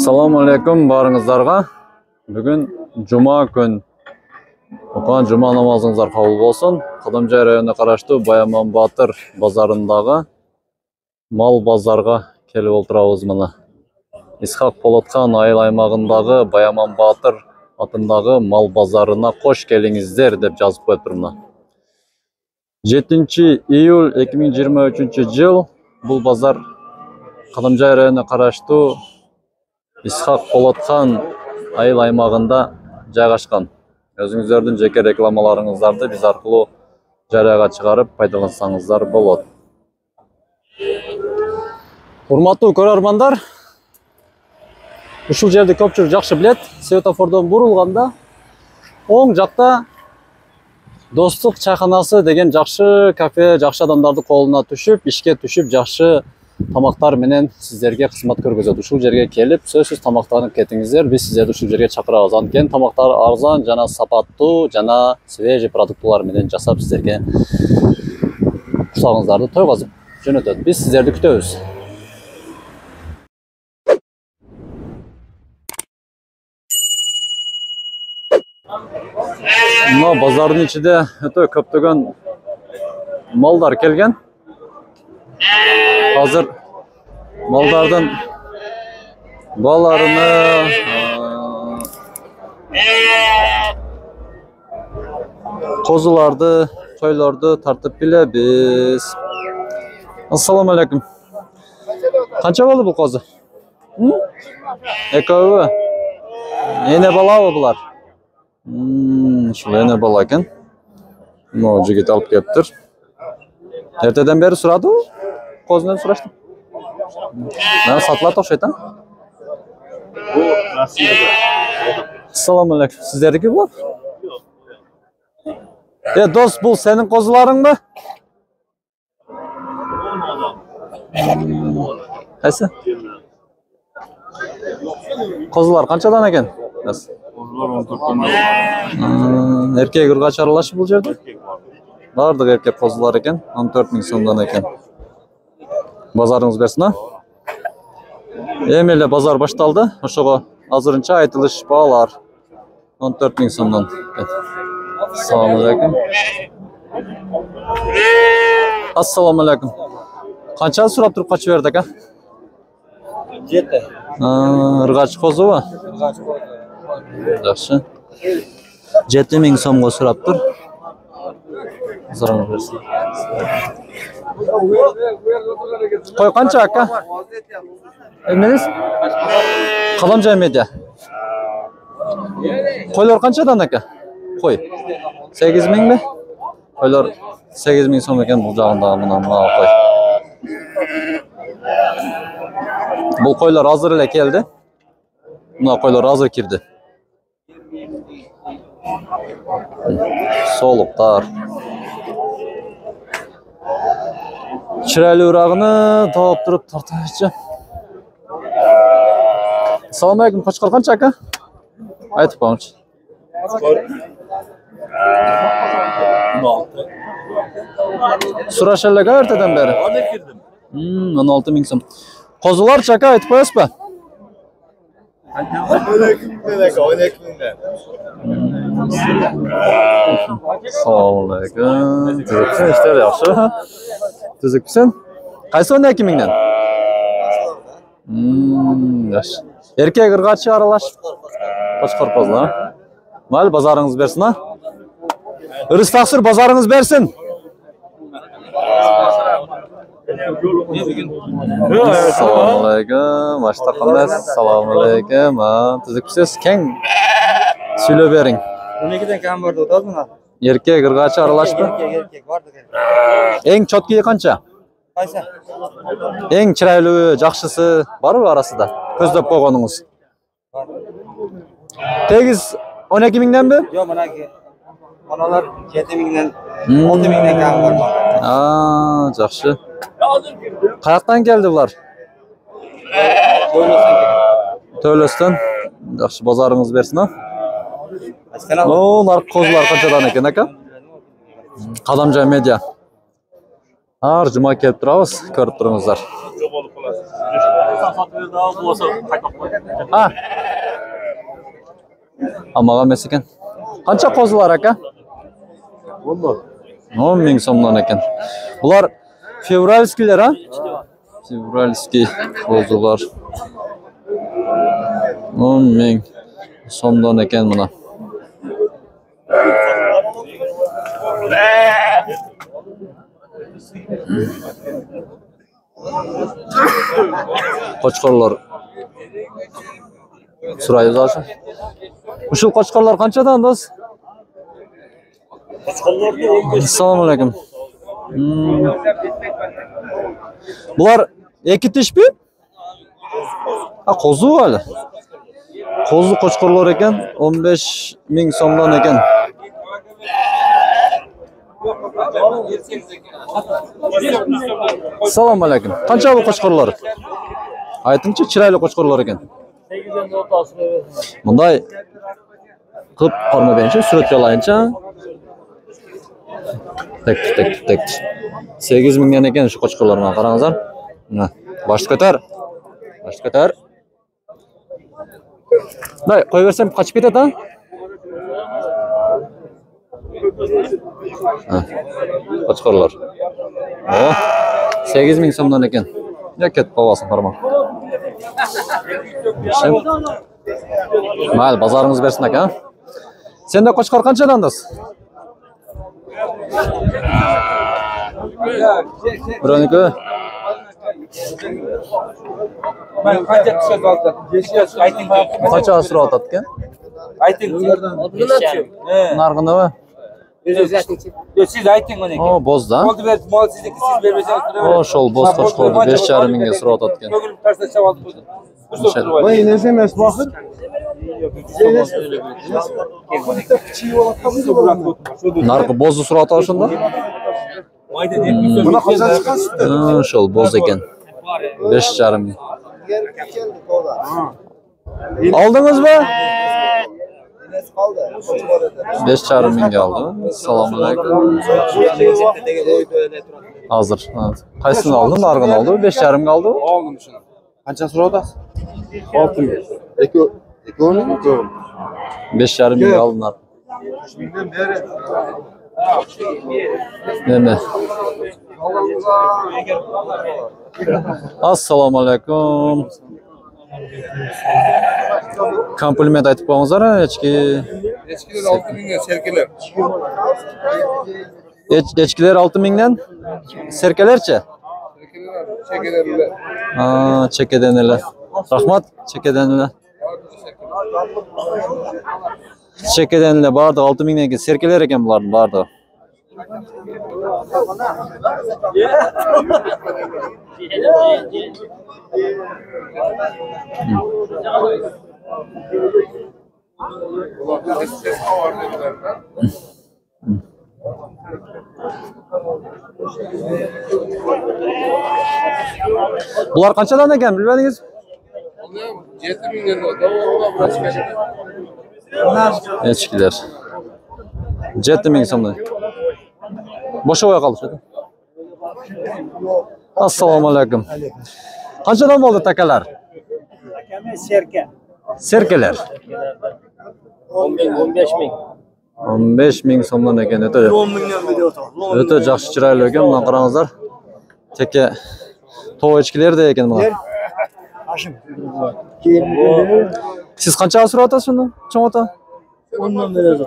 Assalamu alaikum barыңыздарға. Бүгін жұма күн. Оқыған жұма намазыңыздар қабыл болсын. Қадамжай районына қарашты Баяман Батыр базарындағы мал базарға келіп отырабыз мына. Исхақ Полотхан айыл аймағындағы Баяман Батыр атындағы мал базарына қош келіңіздер деп жазып қойып мына. 7 июль 2023 жыл бұл базар Қадамжай районына қарашты Исхақ Полотхан айыл аймағында жайғашқан. Өзіңіздердің жеке рекламаларыңыздарды біз арқылы жарияға шығарып пайдалансаңыздар болады. Урматтуу көрөрмандар, ушул жерди көпчүлүк жакшы билет. Светофордон бурулганда оң жакта Достук чайханасы деген жакшы кафе, жакшы адамдарды колуна түшүп, ишке түшүп, жакшы тамактар менен сиздерге кызмат көргөзөт. Ушул жерге келип, сөзсүз тамактанып кетиңиздер. Биз сиздерди ушул жерге чакырабыз. Анткени тамактар арзан жана сапаттуу жана свежий продуктулар менен жасап сиздерге курсагыңыздарды тойгозуп жөнөтөт. Биз сиздерди күтөбүз. Мына базардын ичинде өтө көптөгөн малдар келген. Азыр малдардын баларыны козуларды, койлорду тартып билебиз. Ассаламу алейкум. Канча болду бул козу? Экөөбү? Эне балабы булар? Ушул эне бала экен. Мына жигит алып келиптир. Эртеден бери сурадыбы? Козунан сураштым. Мына сатылат окшойт, а? Ассаламу алейкум. Сиздердики булар? Дос, бул сенин козуларыңбы? Кайсы? Козулар канчадан экен? Эркек ыргач аралашып бул жерде? Бардык эркек козулар экен, 14 000 сомдон экен. Базарыңыз берсин, а? Эми эле базар башталды, ошого азырынча айтылыш баалар 14 000 сомдон. Ассаламу алейкум. Ассаламу алейкум. Канча сурап туруп качып бердик, а? 7. Ыргач козубу? Ыргач козу. Жакшы. 7 000 сомго сураптыр. Зараңыз берсин. Кой канча ака? Эмнеңиз? Кадамжай медиа. Койлор канчадан ака? Кой. 8 000 Койлор 8 000 сом экен бул жагында мына кой. Бул койлор азыр эле келди. Мына койлор азыр кирди. Солуктар. Чырайлуу урагыны таап туруп тартайчы. Ассаламу алейкум, кочкор канча ака? Айтып коңчу. Сураша элек эртеден бери. 16 000 сом. Козулар чака айтып коесузбу? 12 000. Assalamu alaikum. Tuzuksun, işler yaxşı. Tuzuksun. Qaysı 12 000'den? Yaxşı. Erkek ırgaçı aralashib. Qochqor kozlar. Mayli, bazarınız bersin, ha? Iris taqsir, bazarınız bersin. Assalamu alaikum. Başta qanday? Assalamu alaikum. Tuzuksunsiz, keng söylep bering. 12'den kam bordi, o'tadimi? Erkek ırgaçı aralashibmi? Erkek bordi. Eng chotki qancha? Qaysi? Eng chiroyli, yaxshisi bormi arasida? Ko'zlab qo'yganingiz. Tegiz 12 000'denmi? Yo'q, manaki. Onalar 7 000'dan 6 000'dan kam bordi. Yaxshi. Qayerdan keldi bular? To'losdan. Yaxshi, bozoringiz bersin, ha? Ular qo'zlar qanchadan ekan aka? Qadamjay media. Ар жұма келіп тұрабыз, көріп тұрыңыздар. Амаға емес екен. Қанша қозылар әке? 10 мың сомнан екен. Бұлар февральскілер, а? Февральский қозылар. 10 мың сомнан екен мұна. Qo'chqorlar surayib olsin. Ushul qo'chqorlar qanchadan do'st? Assalomu alaykum. Bular ikki tishmi? Ha, qo'zu hali. Qo'zu qo'chqorlar ekan, 15 ming so'mdan ekan. Assalomu alaykum. Qancha bu qo'chqorlar? Aytingchi, chiroyli qo'chqorlar ekan. 8 Bunday qilib qolmagancha, suratga olayincha. Tek. 8 mingdan ekan shu qo'chqorlarni qarangizlar. Bosh ko'tar. Nay, qo'yaversam qochib ketadi-a? Qo'chqorlar. 8 ming so'mdan ekan. Ya ketib qolsin farmon. Mayli, bozoringiz bersin aka. Senda qo'chqor qanchadan do'st? Bironiki. Ben qancha tushib oldim? 5 yosh ayting. Qancha asro otadigan? Ayting. Narxini? Siz ayting mana. O, bozda. Oldi ber, mol sizniki, siz bermasangiz. O, şol boz qo'chqorni 5,5 mingga asro otadigan. Ko'nglim tashlab oldim. Voy, nesi emas bu axir? Narxi bozni surati shunda? Buna qachon chiqasiz? Şol boz ekan. 5,5 ming. Oldingizmi? 5,5 mingga oldim. Assalomu alaykum. Hozir. Qaysini oldin? Narxini oldi. 5,5 mingga oldi. Oldim shuni. Qancha so'radasiz? 6 ming. Eko'mi? 5,5 mingga oldim. Mingdan beri. Nima? Assalomu alaykum. Kompliment aytib qo'yingizlar, echki. Echkilar 6 mingdan serkelar. Echkilar 6 mingdan, serkalarchi? Serkelar. Ha, chekadanilar. Rahmat, chekadanilar. Chekadanilar barda 6 mingdan keyin serkalar ekan bularning barda. Bular qanchadan ekan bilmadingiz? 7 mingdan da Echkilar. 7 ming so'mdan. Boshqa qo'ya qolishadi. Assalomu alaykum. Qanchadan bo'ldi takalar? Serka. Serkalar. 15 ming. 15 ming so'mdan ekan. 10 mingdan video o'tadi. O'ta yaxshi chiroyli ekan, mana qarangizlar. Taka to'q echkilarda ekan mana. Hashim. Siz qancha asro otasiz shunda? Chong'ota? 10 dan beradi.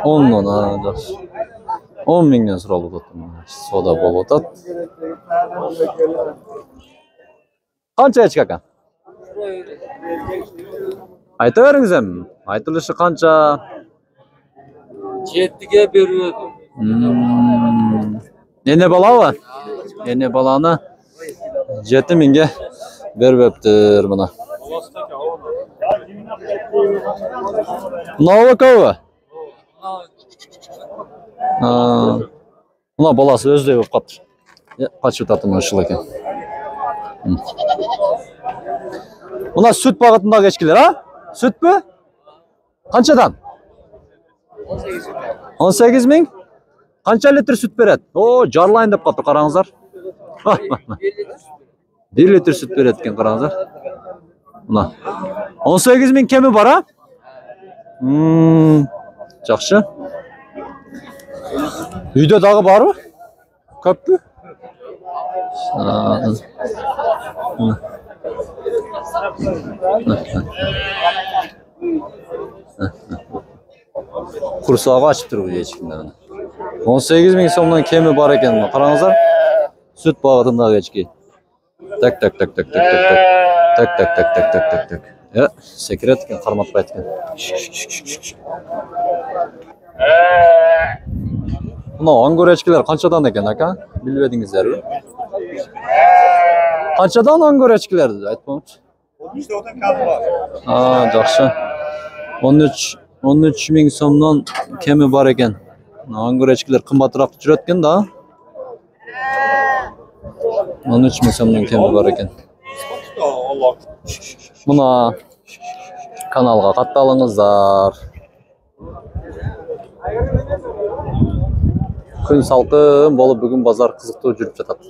10 dan, ha, yaxshi. 10 mingdan so'ralib o'tdim. Soda bo'lib o'tadi. Qancha echki aka? Aytaveringiz ham. Aytilishi qancha? 7ga beradi. Ene balava? Ene balani 7 mingga beribdir buna. Novakova. Buna balasi o'zday bo'lib qoldi. Qochib o'tadi mana shu ekan. Buna süt bag'atindagi echkilar, ha? Sütmi? Qanchadan? 18 ming? Қанша литр сүт береді? О, жарлайын деп қалыпты, қараңыздар. 1 литр сүт береді екен, қараңыздар. Мына 18 000 кемі бар, а? Жақсы. Үйде дағы бар ма? Көп пе? Құрсағы ашып тұр бұл ешкімді. 18 000 сомнан кемі бар екен. Қараңыздар. Сүт бағытындағы ешкі. Так. Секрет екен, қарматпай еткен. Мынау аңгөр ешкілер қаншадан екен, ака? Білбедіңіздер бе? Қаншадан аңгөр ешкілерді айтпаңызшы? 13 otan kaldı var. Жақсы. 13 000 сомнан кемі бар екен. Аңгөр ешкілер қымбатырақ жүреді екен да. 13 000 сомнан кемі бар екен. Мына каналға қатталыңыздар. Күн салқын болып бүгін базар қызықты жүріп жатады.